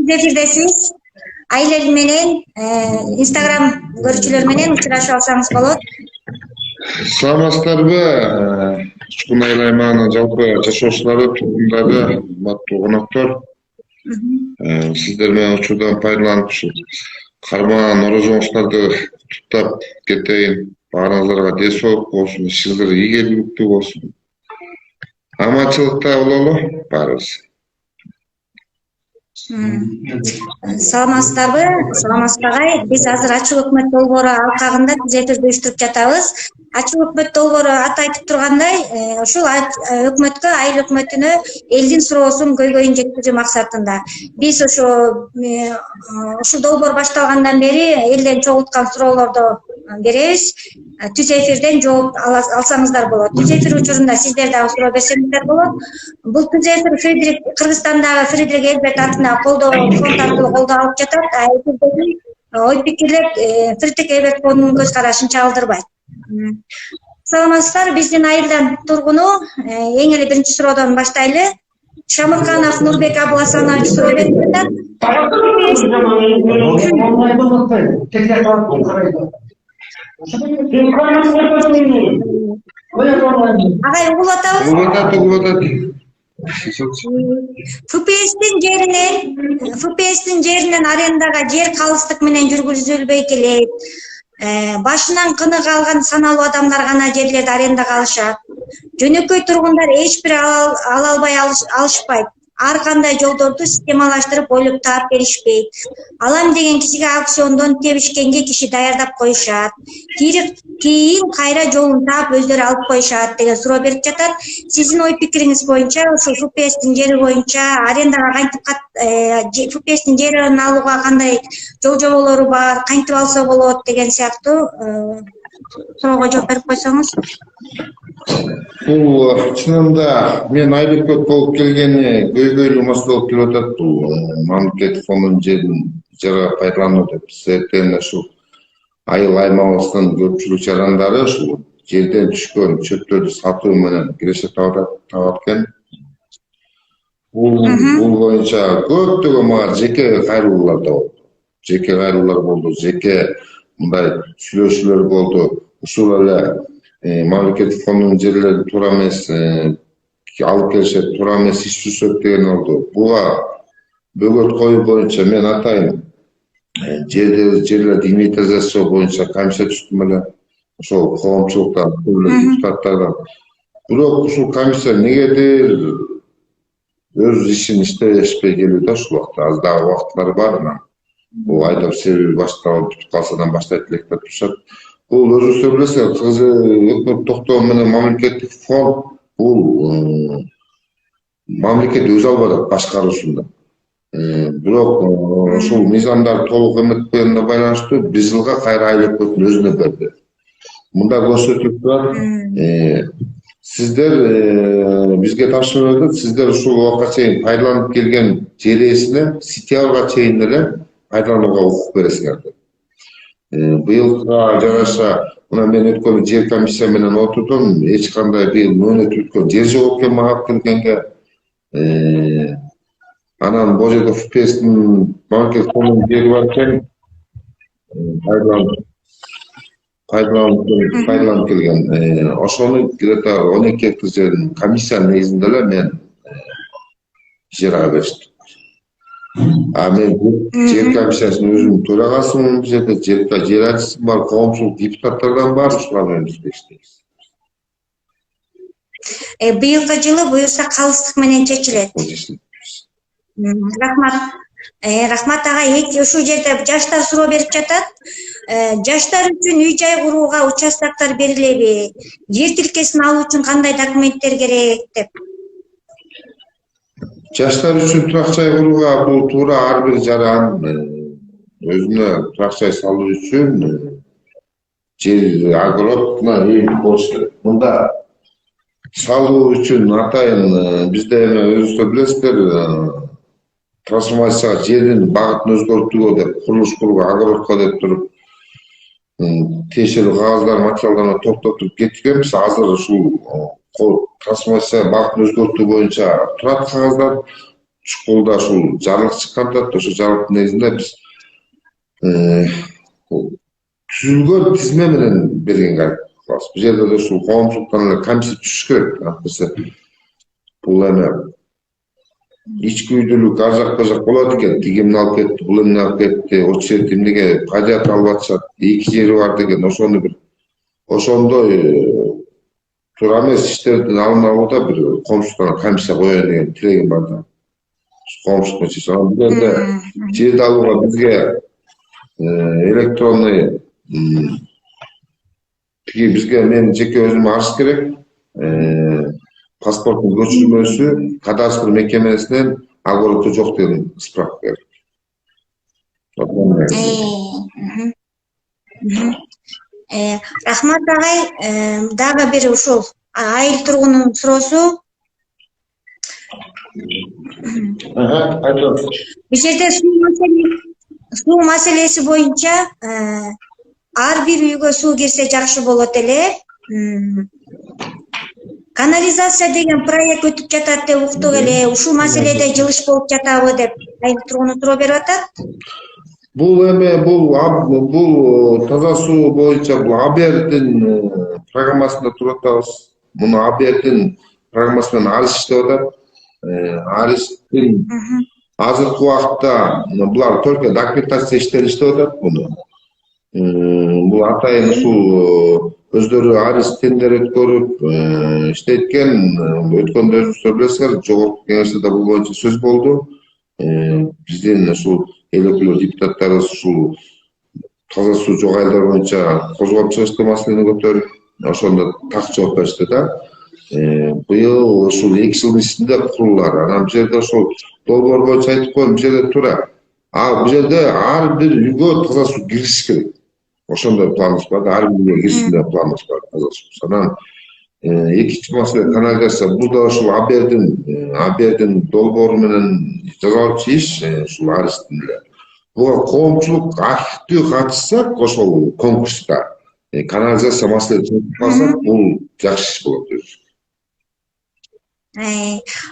Эфирдесиз. Айлел менен Instagram көрүүчүлөр менен учурашып алсаңыз болот. Саламатсыздарбы? Учкун айыл аймагынын жалпы жашоочулары, тургундары, урматтуу коноктор. Сиздер менен учурдан пайдаланып ушул карман орозоңуздарды туттап кетейин. Баарыңыздарга ден соолук болсун, ишиңиздер ийгиликтүү болсун. Аманчылыкта бололу баарыбыз. Саламатсыздарбы? Саламатсыз агай. Биз азыр ачык өкмөт долбоору алкагында түзөтүү уюштуруп жатабыз. Ачык өкмөт долбоору аты айтып тургандай, ушул өкмөткө, айыл өкмөтүнө элдин суроосун көйгөйүн жеткизүү максатында. Биз ушул долбоор башталгандан бери элден чогулткан суроолорду беребиз. Түз эфирден жооп алсаңыздар болот. Түз эфир учурунда сиздер дагы суроо берсеңиздер болот. Бул түз эфир Кыргызстандагы Фридрих Эльберт атына колдоо фонд аркылуу колдоо алып жатат. Эфирдеги ой пикирлер Фридрих Эльберт фондунун көз карашын чагылдырбайт. Саламатсыздар, биздин айылдан тургуну эң эле биринчи суроодон баштайлы. Шамырканов Нурбек Абыласанович суроо берип жатат. Агай угулуп атабыз. ФПСтин жеринен арендага жер калыстык менен жүргүзүлбөй келет. Башынан кыны калган саналуу адамдар гана жерлерди арендага алышат. Жөнөкөй тургундар эч бир ала албай алышпайт. Ар кандай жолдорду системалаштырып ойлоп таап беришпейт. Алам деген кишиге аукциондон тебишкенге киши даярдап коюшат. Кийин кайра жолун таап өздөрү алып коюшат деген суроо берип жатат. Сиздин ой пикириңиз боюнча ушул ФПСтин жери боюнча арендага кантип ФПСтин жерин алууга кандай жол жоболору бар, кантип алса болот деген сыяктуу суроого жооп берип койсоңуз. Бул чынында мен айыл өкмөт болуп келгени көйгөйлүү маселе болуп келип атат. Бул мамлекеттик фонддун жерин жара пайдалануу деп. Себептен ушул айыл аймагыбыздын көпчүлүк жарандары ушул жерден түшкөн чөптөрдү сатуу менен киреше табат экен. Бул боюнча көптөгөн мага жеке кайрылуулар да болду. Жеке мындай сүйлөшүүлөр болду. Ушул эле мамлекеттик фонддун жерлерин туура эмес алып келишет, туура эмес иш түзөт деген болду. Буга бөгөт коюу боюнча мен атайын жерлерди инвентаризация боюнча комиссия түздүм эле. Ошол коомчулуктан, депутаттардан. Бирок ушул комиссия негедир өз ишин иштешпей келүүдө ушул убакта. Аз дагы убакыттары бар. Бул айдап себеби башталып бүтүп калса да баштайт элек деп турушат. Бул өзүңүздөр билесиздер, Кыргыз өкмөт токтоо менен мамлекеттик фонд бул мамлекет өзү албай атат башкаруусунда. Бирок ушул мыйзамдар толук эметкенине байланыштуу бир жылга кайра айыл өкмөтүнүн өзүнө берди. Мында көрсөтүлүп турат. Сиздер бизге тапшырып атат, сиздер ушул убакка чейин пайдаланып келген жер ээсине сентябрга чейин эле пайдаланууга укук бересиңер деп. Быйылга жараша мына мен өткөн жер комиссия менен отурдум. Эч кандай быйыл мөөнөт өткөн жер жок экен мага келгенге. Анан бул жерде ФПСтин мамлекеттик фондунун жери бар экен. Пайдаланып келген. Ошону где-то 12 гектар жерин комиссиянын негизинде эле мен жер ага бериштим. Мен жер комиссиясынын өзүнүн төрагасымын, бул жерде жер ачысым бар, коомчулук депутаттардан бар, ушулар менен бизде иштейбиз. Быйылкы жылы буюрса калыстык менен чечилет. Рахмат. Рахмат агай, ушул жерде жаштар суроо берип жатат. Жаштар үчүн үй жай курууга участоктор берилеби? Жер тилкесин алуу үчүн кандай документтер керек деп. Жаштар үчүн турак жай курууга бул туура ар бир жаран өзүнө турак жай салуу үчүн жер огородуна ээ болуш керек. Мында салуу үчүн атайын бизде эме өзүңүздөр билесиздер, трансформацияга жердин багытын өзгөртүүгө деп курулуш кылууга огородко деп туруп тиешелүү кагаздар, материалдарды топтотуп кеткенбиз. Азыр ушул трансформация багытын өзгөртүү боюнча турат кагаздар. школда ушул жарлык чыккан турат, ошо жарлыктын негизинде биз түзүлгөн тизме менен бергенге аракет кылабыз. Бул жерде да ушул коомчулуктан эле комиссия түзүш керек. Антесе бул эми ички үйдүүлүк ар жак бу жак болот экен. Тиги эмне алып кетти, бул эмне алып кетти, очу жер эмнеге падиат алып атышат, эки жери бар деген ошону бир ошондой туура эмес иштердин алдын алууда бир коомчулуктан комиссия коеюн деген тилегим бар да. Коомчулук чечет. Анан бул жерде жерди алууга бизге электронный тиги бизге менин жеке өзүм арыз керек. Паспорттун көчүрмөсү кадастр мекемесинен огородто жок деген справка керек. Рахмат агай, дагы бир ушул айыл тургунунун суроосу. Айтыңыз. Бул жерде суу маселеси боюнча ар бир үйгө суу кирсе жакшы болот эле. Канализация деген проект өтүп жатат деп уктук эле. Ушул маселеде жылыш болуп жатабы деп айыл тургуну суроо берип атат. Бул таза суу боюнча бул АБРдин программасында туруп атабыз. Муну АБРдин программасы менен арыз иштеп атат. Арыздын азыркы убакытта булар только документация иштерин иштеп атат муну. Бул атайын ушул өздөрү арыз тендер өткөрүп иштеткен, өткөндө өзүңүздөр билесиздер, жогорку кеңеште да бул боюнча сөз болду. Биздин ушул эл өкүлдөрү депутаттарыбыз ушул таза суу жок айылдар боюнча козгоп чыгышты, маселени көтөрүп, ошондо так жооп беришти да. Быйыл ушул 2 жылдын ичинде курулар. Анан бул жерде ошол долбоор боюнча айтып коем, бул жерде туура. Бул жерде ар бир үйгө таза суу кириш керек. Ошондой планыбыз бар, ар бир үйгө киришин деген планыбыз бар таза суу. Анан экинчи маселе канализация. Бул да ушул АБРдин долбоору менен жасалчу иш, ушул арыздын эле. Буга коомчулук активдүү катышсак, ошол конкурста канализация маселесин чечип бул жакшы иш болот өзү.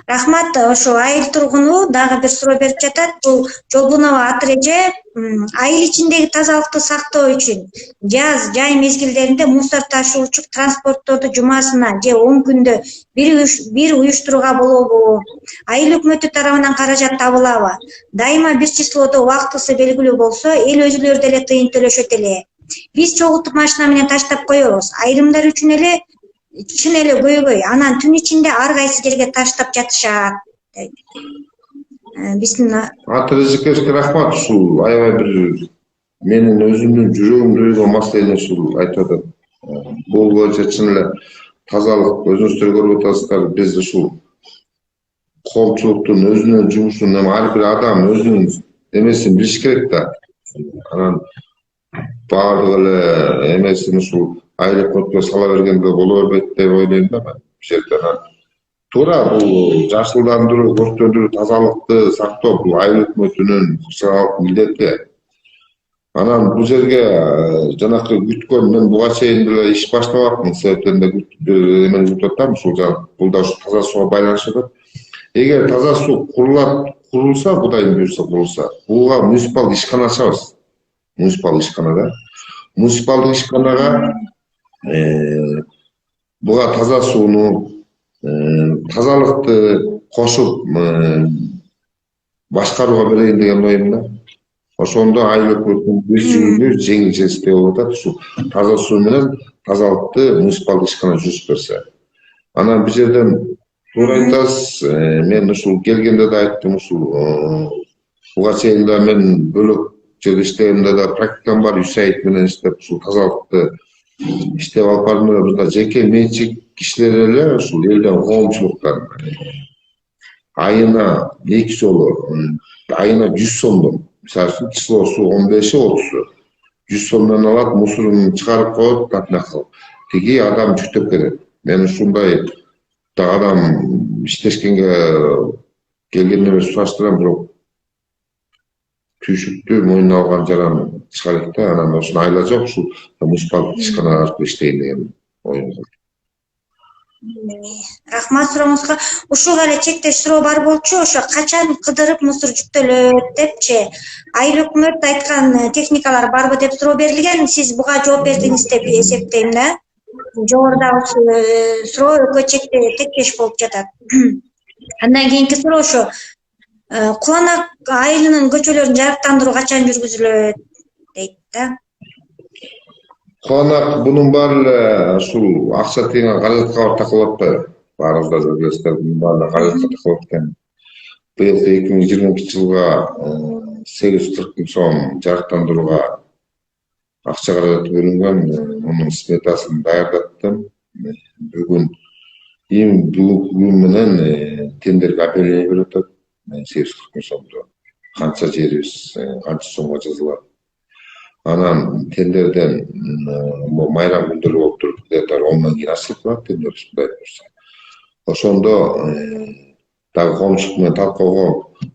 Рахмат, ошо айыл тургуну дагы бир суроо берип жатат. Бул Жолбунова Атыреже айыл ичиндеги тазалыкты сактоо үчүн жаз, жай мезгилдеринде мусор ташуучу транспортторду жумасына же 10 күндө бир уюштурууга болобу? Айыл өкмөтү тарабынан каражат табылабы? Дайыма бир числодо убактысы белгилүү болсо, эл өзүлөрү деле тыйын төлөшөт эле. Биз чогултуп машина менен таштап коебуз. Айрымдар үчүн эле чын эле көйгөй. Анан түн ичинде ар кайсы жерге таштап жатышат. Биздин Атырежекешке рахмат. Ушул аябай бир менин өзүмдүн жүрөгүмдү үйгөн маселени ушул айтып атат. Бул боюнча чын эле тазалык өзүңүздөр көрүп атасыздар. Биз ушул коомчулуктун өзүнүн жумушун ар бир адам өзүнүн эмесин билиш керек да. Анан баардык эле эмесин ушул айыл өкмөткө сала бергенде боло бербейт деп ойлойм да мен. Бул жерде туура бул жашылдандыруу, көрктөндүрүү, тазалыкты сактоо бул айыл өкмөтүнүн функционалдык милдети. Анан бул жерге жанакы күткөн мен буга чейин деле иш баштабапмын, себептен да эмени күтүп атам. Ушул бул да ушу таза сууга байланыштуу атат. Эгер таза суу курулса, Кудайдын буйруса курулса, буга муниципал ишкана ачабыз. Муниципал ишканада. Муниципалдык ишканага буга таза сууну, тазалыкты кошуп башкарууга берейин деген оюм да. Ошондо айыл өкмөтүнүн бир жүгүнү жеңилчесиздей болуп атат. Ушул таза суу менен тазалыкты муниципалдык ишкана жүрүп берсе. Анан бул жерден туура айтасыз. Мен ушул келгенде да айттым, ушул буга чейин да мен бөлөк жерде иштегенде да практикам бар. ЮСАИД менен иштеп ушул тазалыкты иштеп алып бардым. Бизде жеке менчик кишилер эле ушул элден коомчулуктан айына 2 жолу, айына 100 сомдон, мисалы үчүн числосу 15-30, 100 сомдон алат, мусорун чыгарып коет, кылып. Тиги адам жүктөп келет. Мен ушундай адам иштешкенге келгенде сураштырам, бирок түйшүктү мойнуна алган жаран чыгарат да, анан ошону айла жок, ушул муниципалдык ишкана аркылуу иштейин деген оюм бар. Рахмат сурооңузга. Ушул эле чектеш суроо бар болчу, ошо качан кыдырып мусор жүктөлөт депчи. Айыл өкмөт айткан техникалар барбы деп суроо берилген. Сиз буга жооп бердиңиз деп эсептейм да. Жогорудагы суроо экөө тектеш болуп жатат. Андан кийинки суроо ошо Куланак айылынын көчөлөрүн жарыктандыруу качан жүргүзүлөт дейт да. Куланак бунун баары эле ушул акча тыйынган каражатка барып такылып атпайбы? Баарыңыздар да билесиздер, бунун баарына каражатка такылып экен. Быйыл 2022 жылга 840 миң сом жарыктандырууга акча каражаты бөлүнгөн. Мунун сметасын даярдаттым. Бүгүнкү күн менен тендерге объявление берип атат. 840 миң сомду. Канча жерибиз, канча сомго жазылат. Анан тендерден майрам күндөрү болуп туруп, где-то 10 миң кийин ачылат тендер Кудай буюрса. Ошондо дагы коомчулук менен талкууга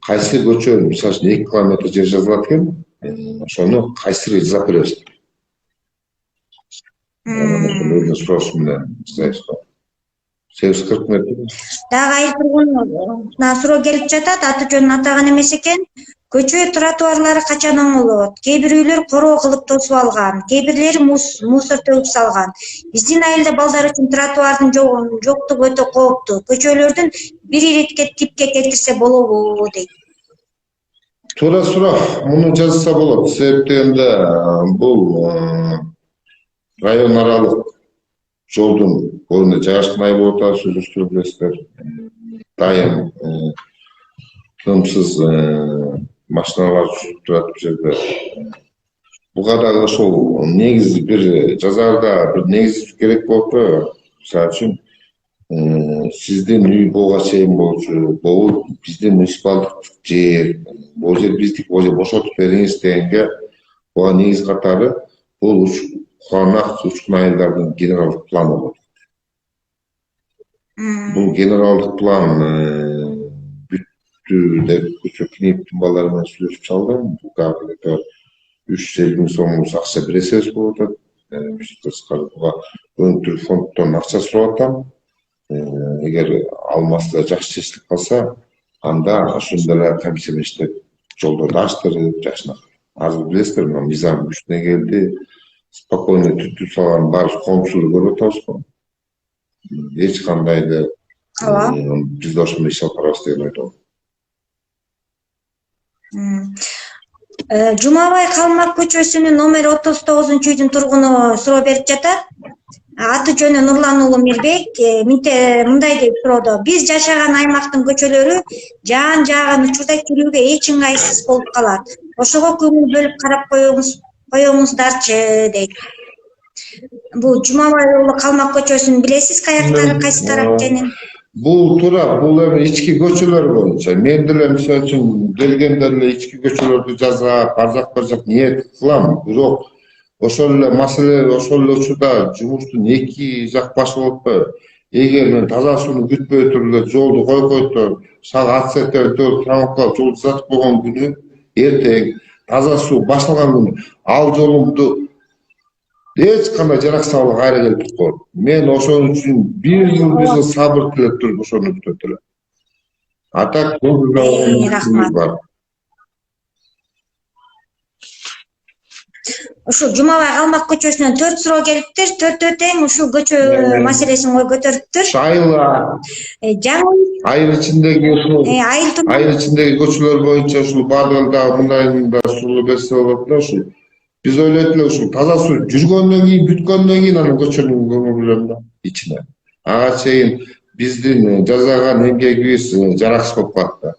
кайсы көчө, мисалы үчүн 2 километр жер жазылат экен, ошону кайсыны жасап беребиз. Ошону суроошу менен жасайбыз. 840 метр. Дагы айыл тургунуна суроо келип жатат, аты жөнүн атаган эмес экен. Көчө тротуарлары качан оңолот? Кээ бир үйлөр короо кылып тосуп алган, кээ бирлери мусор төгүп салган. Биздин айылда балдар үчүн тротуардын жоктугу өтө кооптуу. Көчөлөрдүн бир иретке типке келтирсе болобу дейт. Туура суроо, муну жазса болот. Себеп дегенде бул район аралык жолдун боюнда жайгашкан айыл болуп атат, сөзүңүздү билесиздер. Дайым тынымсыз машиналар жүрүп турат бул жерде. Буга дагы ошол негизи бир жазарда бир негиз керек болуп атпайбы? Мисалы үчүн сиздин үй буга чейин болчу, бул биздин муниципалдык жер, бул жер биздик, бул жер бошотуп бериңиз дегенге буга негиз катары бул Куланак Учкун айылдардын генералдык планы болот. Бул генералдык план деп көчө Кинептин балдары менен сүйлөшүп чалдым. Буга 350 миң сом акча бересиз болуп атат. Буга өнүктүрүү фонддон акча сурап атам. Эгер алмаста жакшы чечилип калса, анда ошондой эле комиссия иштеп жолдорду ачтырып, жакшынакай. Азыр билесиздер, мыйзам күчүнө келди. Спокойно түтүп салган бар коомчулук көрүп атабыз го. Эч кандай эле биз да ошондой иш алып барабыз деген ойдомун. Жумабай Калмак көчөсүнүн номер 39-үйдүн тургуну суроо берип жатат. Аты жөнү Нурлан уулу Мирбек мындай деп суроодо. Биз жашаган аймактын көчөлөрү жаан-жааган учурда жүрүүгө эч ыңгайсыз болуп калат. Ошого көңүл бөлүп карап коюңуздарчы дейт. Бул Жумабай уулу Калмак көчөсүн билесиз каяктары, кайсы тарап экенин? Бул туура, бул эми ички көчөлөр боюнча. Мен деле мисалы үчүн келгенде эле ички көчөлөрдү жазап, бар жак ниет кылам. Бирок ошол эле маселе, ошол эле учурда жумуштун эки жак башы болуп атпайбы? Эгер мен таза сууну күтпөй туруп эле жолду койгойтур, саат сеттерде трамвайга жол жасатып койгон күнү, эртең таза суу башталган күнү ал жолумду эч кандай жараксыздык кайра келип коет. Мен ошон үчүн бир жыл сабыр тилеп туруп ошону күтөт элем. А так рахмат. Ушул Жумабай Калмак көчөсүнөн 4 суроо келиптир. 4 тең ушул көчө маселесин көтөрүптүр. Айыл ичиндеги көчөлөр боюнча ушул баардыгында мындайын да суроо берсе болот да ушул. Биз ойлойт эле ушул таза суу жүргөндөн кийин, бүткөндөн кийин анын көчөнүн көңүл бурам да ичине. Ага чейин биздин жасаган эмгегибиз жараксыз болуп калат да.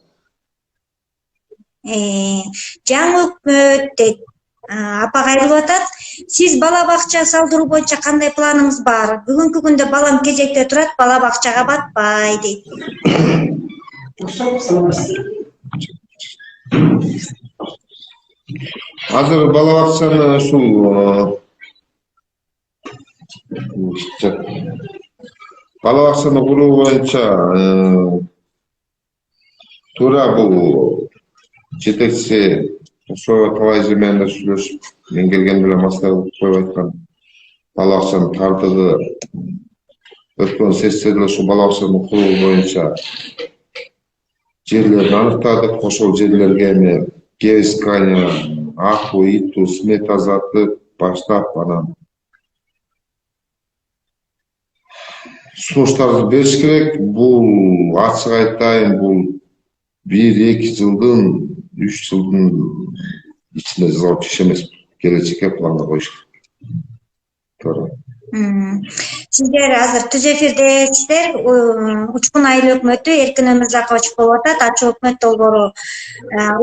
Жаңы өкмөт дейт. Апа кайрылып атат. Сиз бала бакча салдыруу боюнча кандай планыңыз бар? Бүгүнкү күндө балам кезекте турат, бала бакчага батпай дейт. Азыр бала бакчаны ушул бала бакчаны куруу боюнча туура бул жетекчи ошо Талайжы менен да сүйлөшүп, мен келгенде эле маселе коюп айткан. Бала бакчанын тардыгы өткөн сессияда ушу бала бакчанын куруу боюнча жерлерди аныктадык. Ошол жерлерге эми геоискание, акуу, иту, смета азатып баштап анан сунуштарды бериш керек. Бул ачык айтайын, бул 1-2 жылдын, 3 жылдын ичинде жазылып иш эмес. Келечекке планга коюш керек. Туура. Сиздер азыр түз эфирдесиздер. Учкун айыл өкмөтү Эркин Өмүрзакович болуп атат, ачык өкмөт долбоору.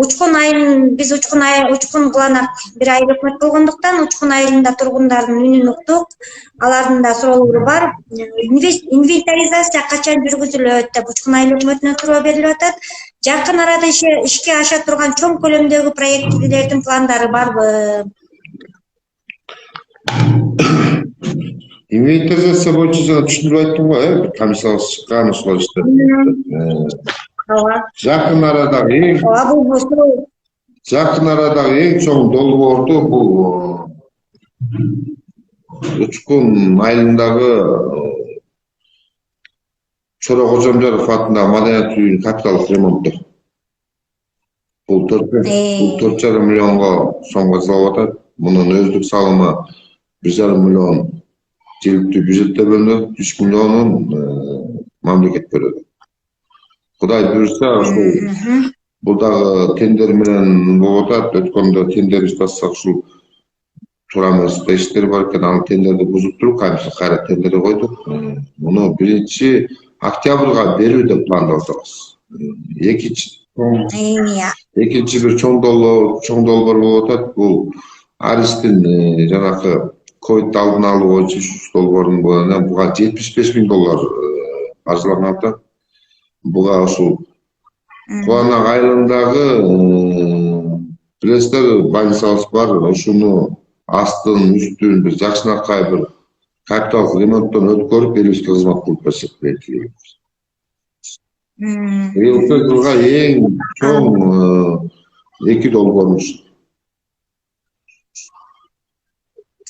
Учкун айылын биз учкун кыланак бир айыл өкмөт болгондуктан учкун айылында тургундардын үнүн уктук. Алардын да суроолору бар. Инвентаризация качан жүргүзүлөт деп учкун айыл өкмөтүнөн суроо берилип атат. Жакын арада ишке аша турган чоң көлөмдөгү проектлердин пландары барбы? Инвентаризация боюнча жана түшүндүрүп айттым го, комиссиябыз чыккан ошол иште. Жакын арадагы эң чоң долбоорду бул Учкун айылындагы Чора Кожомжаров атындагы маданият үйүнүн капиталдык ремонту. Бул 4,5 миллионго сомго жасалып атат. Мунун өздүк салымы 1,5 миллион жергиликтүү бюджетте бөлүнөт, 3 миллионун мамлекет берет. Кудай буйрса, ушул бул дагы тендер менен болуп атат. Өткөндө тендер иштасак ушул туура эмес иштер бар экен. Ал тендерди бузуп туруп, кайра тендерди койдук. Муну 1 октябрга берүү деп пландап атабыз. Экинчи бир чоң долбоор болуп атат. Бул Аристин жанакы ковид алдын алуу боюнча долбоордун буга $75 миң каржыланган атат. Буга ушул Кубанак айылындагы билесиздер больницабыз бар. Ушуну астын үстүн бир жакшынакай бир капиталдык ремонттон өткөрүп элибизге кызмат кылып берсек дейт. Быйылкы жылга эң чоң 2 долбоорубуз.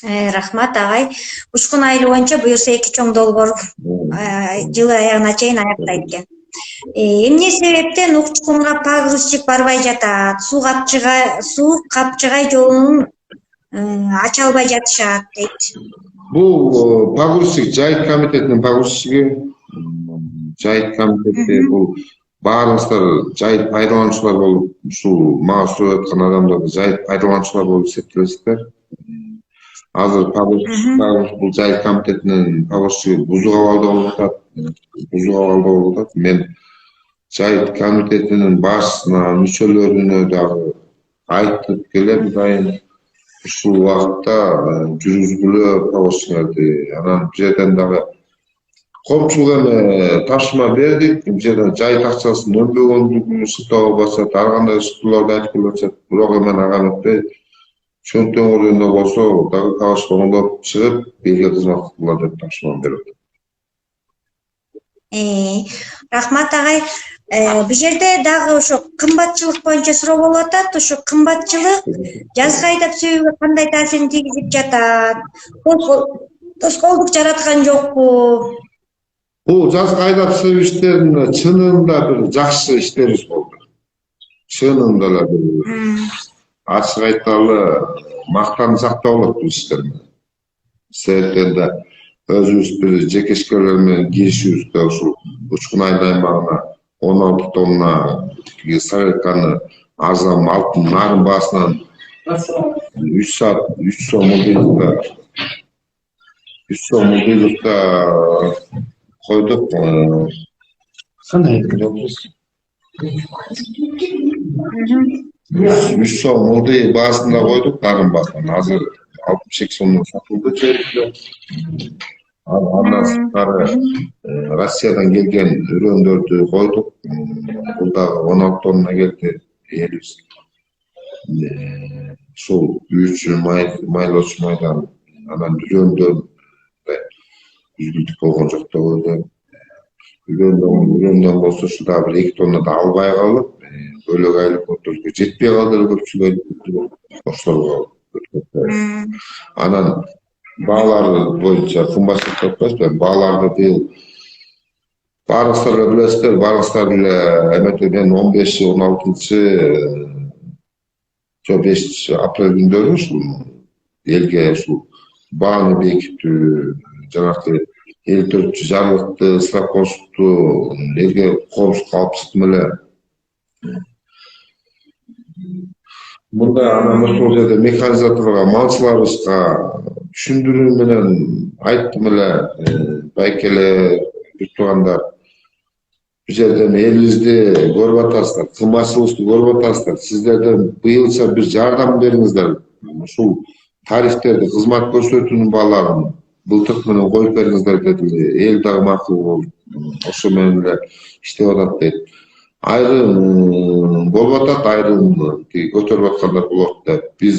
Рахмат агай. Учкун айылы боюнча буюрса 2 чоң долбоор жылы аягына чейин аяктайт экен. Эмне себептен Учкунга погрузчик барбай жатат? Суу капчыгай жолун ача албай жатышат дейт. Бул погрузчик жайыт комитетинин погрузчиги. Жайыт комитети бул баарыңыздар жайыт пайдалануучулар болуп, ушул мага сурап аткан адамдарды жайыт пайдалануучулар болуп эсептебесиздер. Азыр погрузчик бул жайыт комитетинин погрузчиги бузук абалда болуп атат. Мен жайыт комитетинин башчысына, мүчөлөрүнө дагы айтып келем дайын. Ушул убакытта жүргүзгүлө погрузчиктерди. Анан бир жерден дагы коопчулук эми тапшырма бердик. Бир жерден жайыт акчасын өнбөгөндүгүн сылтоо басат, ар кандай сылтоолорду айтып келип атышат. Бирок эми ага өтпөй чөнтөң ордунда болсо дагы кабарчылыгындап чыгып, элге кызмат кылгыла деп тапшырма берип атат. Рахмат агай. Бул жерде дагы ошо кымбатчылык боюнча суроо болуп атат. Ошо кымбатчылык жазгы айдап сөөгө кандай таасирин тийгизип жатат? Тоскоолдук жараткан жокпу? Бул жазгы айдап сөөгө иштерин чынында бир жакшы иштерибиз болду. Чынында эле бир ачык айталы мактансак да болот бул иштер менен. Себептен да өзүбүз бир жекешкерлер менен киришибизде ушул Учкун айыл аймагына 16 тонна сарылканы арзан алтын нарын баасынан 3 саат 3 сом мылдыйлыкта койдук. Кандай экен? 3 сом мылдый баасында койдук, нарын баасынан. Азыр 62 сомдон сатылды жерде. Андан сырткары Россиядан келген үрөндөрдү койдук. Бул дагы 16 тонна келди. Элибиз ушул үйчү майлоочу майдан анан үрөндөн үзгүлтүк болгон жок деп ойлойм. Үрөндөн болсо ушу дагы бир 2 тонна да албай калып, бөлөк айылып өтөргө жетпей калды көпчүлүк ошолорго. Анан Баалар боюнча кымбатчылык деп атпайсызбы? Бааларды быйыл баарыңыздар эле билесиздер, баарыңыздар эле эметеден 15-16 жо 5 апрель күндөрү ушул элге ушул бааны бекитүү, жанагы 54 жарлыкты ысырап коюшту, элге коопсуздук калпсыздык менен мында анан ошол жерде механизаторго, малчыларыбызга түшүндүрүү менен айттым эле, байкеле бир туугандар, бул жерден элибизди көрүп атасыздар, кымбатчылыгыбызды көрүп атасыздар, сиздерден быйылча бир жардам бериңиздер, ушул тарифтерди, кызмат көрсөтүүнүн бааларын былтыркы менен коюп бериңиздер деди. Эл дагы макул болуп, ошо менен эле иштеп атат дейт. Айрым болуп атат, айрым көтөрүп аткандар болот деп. Биз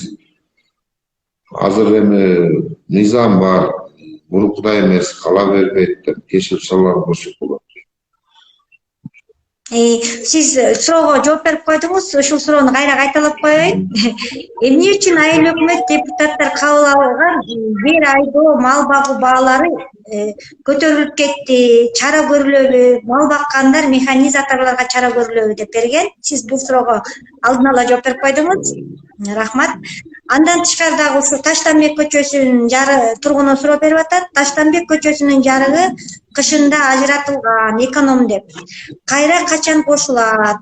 азыр эми мыйзам бар, мурункудай эмес, кала бербейт деп кечирип салган болсок болот. Сиз суроого жооп берип койдуңуз, ушул суроону кайра кайталап коеюн. Эмне үчүн айыл өкмөт депутаттар кабыл алган жер айдоо, мал багуу баалары көтөрүлүп кетти, чара көрүлөбү, мал баккандар механизаторлорго чара көрүлөбү деп берген. Сиз бул суроого алдын ала жооп берип койдуңуз. Рахмат. Андан тышкары дагы ушу Таштанбек көчөсүнүн тургуну суроо берип атат. Таштанбек көчөсүнүн жарыгы кышында ажыратылган, эконом деп. Кайра качан кошулат?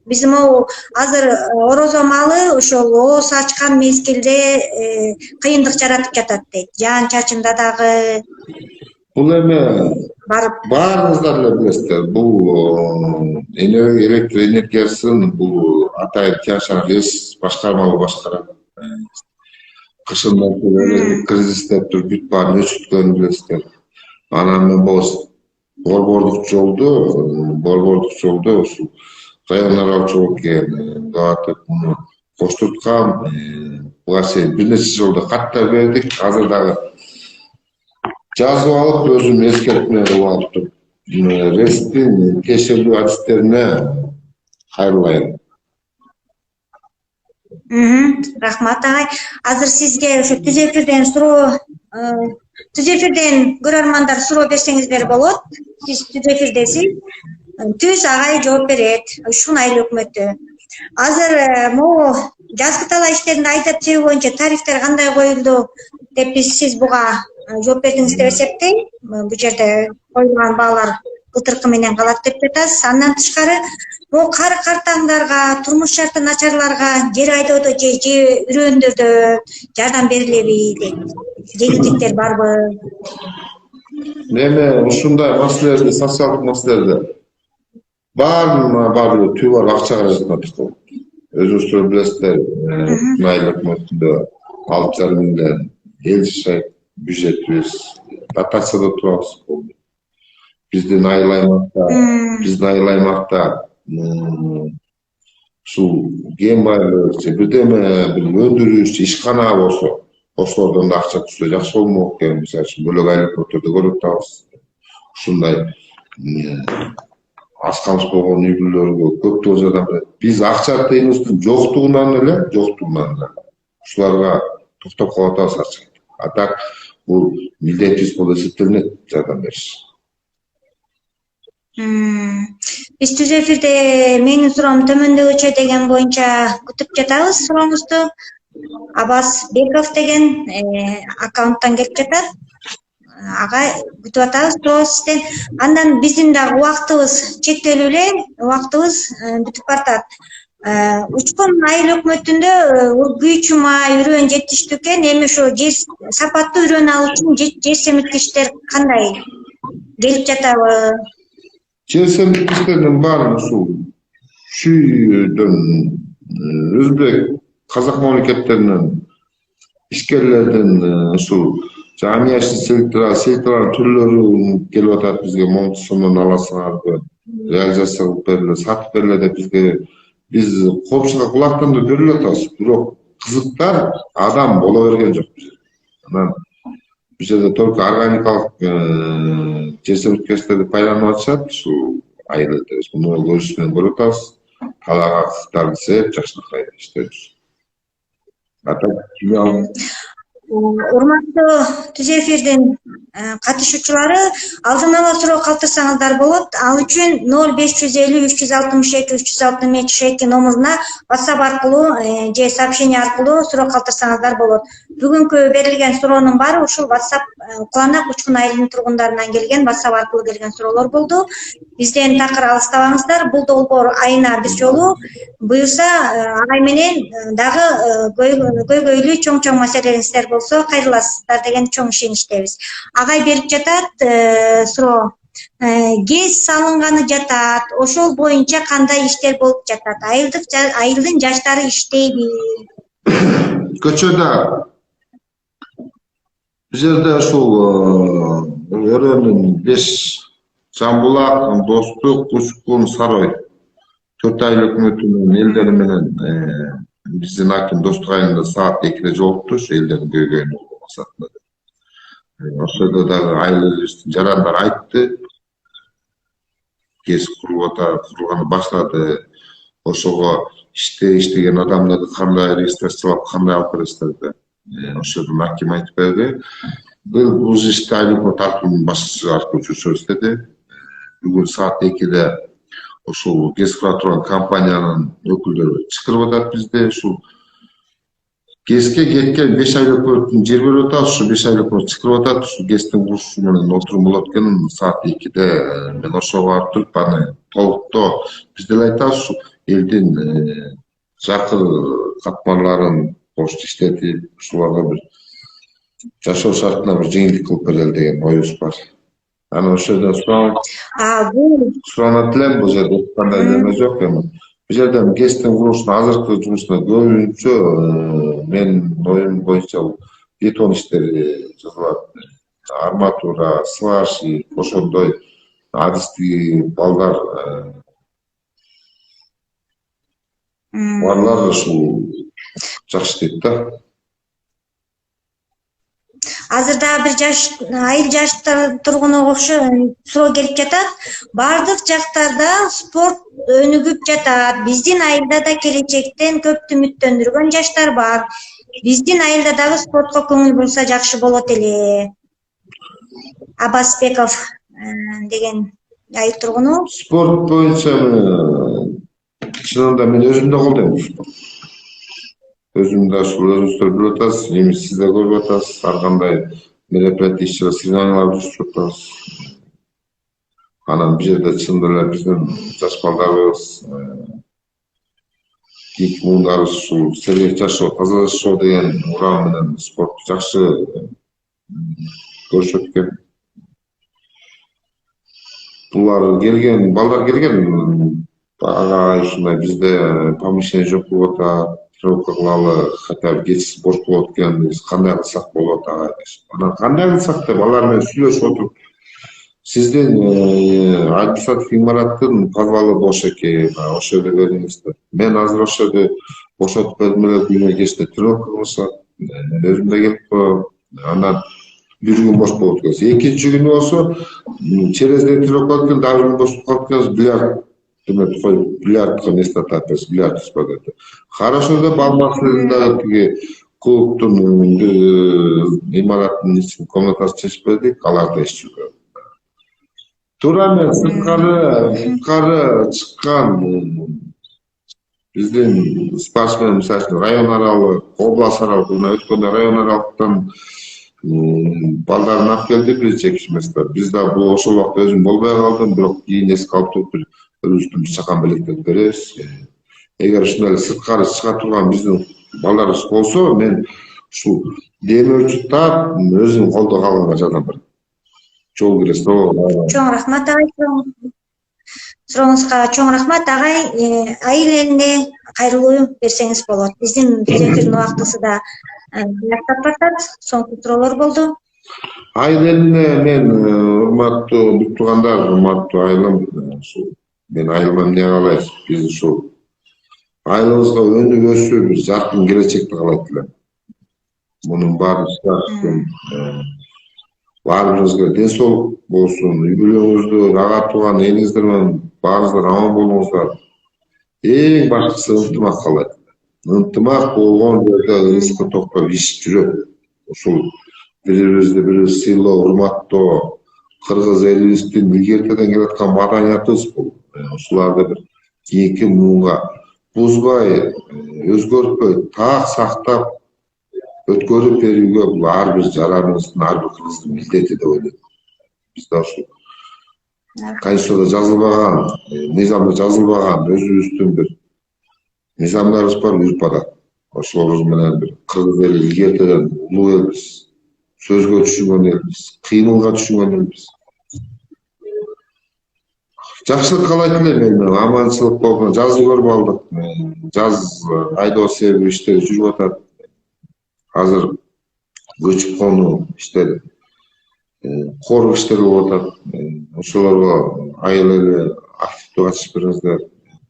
Биз могу азыр орозо малы ошол ооз ачкан мезгилде кыйындык жаратып жатат дейт. Жаан чачында дагы Бул эми баарыңыздар эле билесиздер, бул электр энергиясын бул атайын Тянь-Шань РЭС башкармалыгы башкарат. Кышында электр кризистеп туруп бүт баарын өчүрткөнүн билесиздер. Анан мен болсо борбордук жолдо ушул район аралык жол экен, дагатып муну коштурткан, буга чейин бир нече жолдо каттар бердик. Азыр дагы жазып алып, өзүм эскертме кылып алыптым. РЭСтин текшерүү адистерине кайрылайын. Рахмат агай. Азыр сизге ушу түз эфирден көрөрмандар суроо берсеңиздер болот. Сиз түз эфирдесиз. Түз агай жооп берет. Ушул айыл өкмөтү. Азыр могу жазгы талаа иштеринде айдап чыгуу боюнча тарифтер кандай коюлду деп сиз буга жооп бердиңиз деп эсептейм. Бул жерде коюлган баалар былтыркы менен калат деп жатасыз. Андан тышкары бул кары картаңдарга, турмуш шарты начарларга жер айдоодо же үрөөндөрдө жардам берилеби дейт. Жеңилдиктер барбы? Эми ушундай маселелерди, социалдык маселелерди баары түбү бар акча каражатына. Өзүңүздөр билесиздер, айыл өкмөтүндө 6,5 миңден эл жашайт, бюджетибиз дотацияда турабыз. Биздин айыл аймакта ушул кен байлык же бирдеме бир өндүрүш ишкана болсо, ошолордон да акча түшсө жакшы болмок экен. Мисалы үчүн бөлөк айыл өкмөттөрдө көрүп атабыз. Ушундай аз камсыз болгон үй бүлөлөргө көптөгөн жардам берет. Биз акча тыйыныбыздын жоктугунан эле ушуларга токтоп калып атабыз ачык. А так бул милдетибиз болуп эсептелинет жардам бериш. Биз түз эфирде менин суроом төмөндөгүчө деген боюнча күтүп жатабыз сурооңузду. Абас Беков деген аккаунттан келип жатат. Агай күтүп атабыз суроо сизден. Андан биздин дагы убактыбыз чектелүү эле, убактыбыз бүтүп баратат. Учкун айыл өкмөтүндө күйчү май, үрөөн жетиштүү экен. Эми ошо сапаттуу үрөөн алуу үчүн жер семирткичтер кандай келип жатабы? Жер семирткичтердин баары ушул чүйдөн өзбек, казак мамлекеттеринен ишкерлердин ушул аммиачный селекторлордун түрлөрү келип атат бизге. Момусунун аласыңарды реализация кылып бериле, сатып бериле деп биз коопчулукка кулактанып көрүп атабыз. Бирок кызыктар адам боло берген жок. Анан бул жерде только органикалык жер семирткичтерди пайдаланып атышат. Ушул айыл элдерибиз муну көзүбүз менен көрүп атабыз. Талаага кызыктарды сээп жакшынакай иштейбиз. Урматтуу түз эфирдин катышуучулары, алдын ала суроо калтырсаңыздар болот. Ал үчүн 0550 362 362 номуруна WhatsApp аркылуу же сообщение аркылуу суроо калтырсаңыздар болот. Бүгүнкү берилген суроонун баары ушул WhatsApp Куланак Учкун айылынын тургундарынан келген, WhatsApp аркылуу келген суроолор болду. Бизден такыр алыстабаңыздар. Бул долбоор айына бир жолу буюрса агай менен дагы көйгөйлүү чоң маселеңиздер болсо кайрыласыздар деген чоң ишеничтебиз. Агай берип жатат суроо. ГЭС салынганы жатат. Ошол боюнча кандай иштер болуп жатат? Айылдын жаштары иштейби? Көчөдө бул жерде ушул өрөөнүн 5 Жамбулак, Достук, Учкун, Сарой 4 айыл өкмөтүнүн элдери менен биздин аким Достук айылында саат 2-де жолукту, ошо элдердин көйгөйүн максатында. Ошондо дагы айыл жарандар айтты. ГЭС курулганы баштады. Ошого иштеген адамдарды кандай регистрациялап, кандай алып бересиздер деп. Ошодон аким айтып берди. Бул ишти айыл өкмөт акимдин башчысы аркылуу жүрсөбүз деди. Бүгүн саат 2-де ошол ГЭС кура турган компаниянын өкүлдөрү чакырып атат бизди. Ушул ГЭСке кеткен 5 айыл өкмөттүн жер берип атат. Ошо 5 айыл өкмөт чакырып атат. Ушул ГЭСтин курулушу менен отурум болот экен саат 2-де. Мен ошого барып туруп, аны толуктоо биз деле айтабыз, ушул элдин жакын катмарларын почта иштетип, ушуларга бир жашоо шартына бир жеңилдик кылып берели деген оюбуз бар. Аны ошодон суранат элем, бул жерде кандай неме жок эми. Бул жерде ГЭСтин курулушунун азыркы жумушуна көбүнчө менин оюм боюнча бетон иштери жасалат. Арматура, сварщик, ошондой адистиги балдар барлар ушул жакшы иштейт да. Азыр дагы бир айыл жаштар тургуну окшо суроо келип жатат. Бардык жактарда спорт өнүгүп жатат. Биздин айылда да келечектен көптү үмүттөндүргөн жаштар бар. Биздин айылда дагы спортко көңүл бурса жакшы болот эле. Абасбеков деген айыл тургуну. Спорт боюнча чынында мен өзүм да колдойм. Өзүм да ушул өзүңүздөр билип атасыз, эми сиз да көрүп атасыз, ар кандай мероприятие иш-чара соревнованиялар жүргүзүп атабыз. Анан бул жерде чынында эле биздин жаш балдарыбыз, кийинки муундарыбыз ушул сергек жашоо, таза жашоо деген урам менен спортту жакшы көрүшөт экен. Булар келген, балдар келген, ага ушундай бизде помещение жок болуп атат. Тренировка кылалы, хотя бы кечки бош болот экен, биз кандай кылсак болот ага. Анан кандай кылсак деп алар менен сүйлөшүп отуруп, сиздин административдик имараттын подвалы бош экен, ошол жерде бериңиздер. Мен азыр ошол жерде бошотуп бердим эле, күнүнө кечте тренировка кылышат. Мен өзүм да келип коем. Анан бир күн бош болот экен. Экинчи күнү болсо через день тренировка экен, дагы бир күн бош калып кетебиз, бильярд бильярдка место таппайбыз, бильярд спорт. Хорошо деп алмасында тиги клубтун имараттын ичин комнатасын чечип бердик, аларда иш жүргөн. Туура мен сырткары чыккан биздин спортсмен, мисалы үчүн район аралык, область аралык, өткөндө район аралыктан балдарын алып келди бир-эки киши эместер. Биз да бул ошол убакта өзүм болбой калдым, бирок кийин эске алып туруп бир өзүбүздүн чакан белектерди беребиз. Эгер ушундай эле сырткары чыга турган биздин балдарыбыз болсо, мен ушул демөөрчү таап өзүм колдо калганга жардам берем. Жол киресиз. Чоң рахмат агай. Сурооңузга чоң рахмат агай. Айыл элине кайрылуу берсеңиз болот. Биздин эфирдин убактысы да жактап баратат. Соңку суроолор болду. Айыл элине мен урматтуу бүт туугандар, урматтуу айылым, мен айылыма эмне каалайбыз? Биз ушул айылыбызга өнүп өсүп, бир жаркын келечекти каалайт элем. Мунун баары баарыбызга ден соолук болсун, үй бүлөңүздү, ага тууган элиңиздер менен баарыңыздар аман болуңуздар. Эң башкысы ынтымак каалайт. Ынтымак болгон жерде рызкы токтоп иш жүрөт. ушул бири-бирибизди сыйлоо, урматтоо, кыргыз элибиздин илгертеден келаткан маданиятыбыз бул. Ушуларды бир кийинки муунга бузбай, өзгөртпөй, так сактап өткөрүп берүүгө бул ар бир жараныбыздын, ар бир кыргыздын милдети деп ойлойм. Биз да ушул Конституцияда жазылбаган, мыйзамда жазылбаган өзүбүздүн бир мыйзамдарыбыз бар, үрп адат. Ошолор менен бир кыргыз эли илгертеден улуу элбиз, сөзгө түшүнгөн элбиз, кыймылга түшүнгөн элбиз. Жакшылык каалайт элем мен, аманчылык болуп, жазды көрүп алдык. Жаз айдоо себеби иштери жүрүп атат. Азыр көчүп конуу иштери, кору иштери болуп атат. Ошолорго айыл эле активдүү катышып бериңиздер.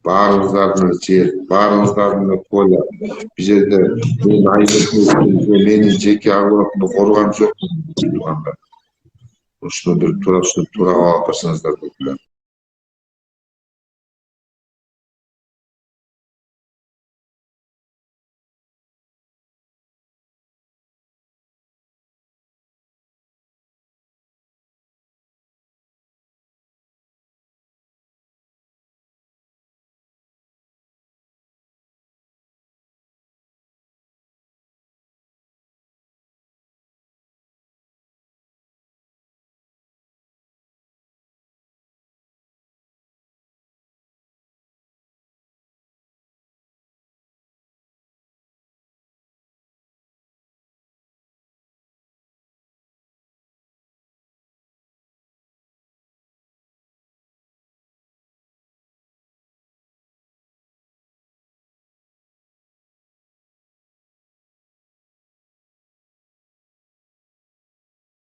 Баарыңыздардын эле жер, баарыңыздардын эле поле. Бул жерде менин жеке абалымды коргон жок. Ушуну бир туура алып берсеңиздер деп ойлойм.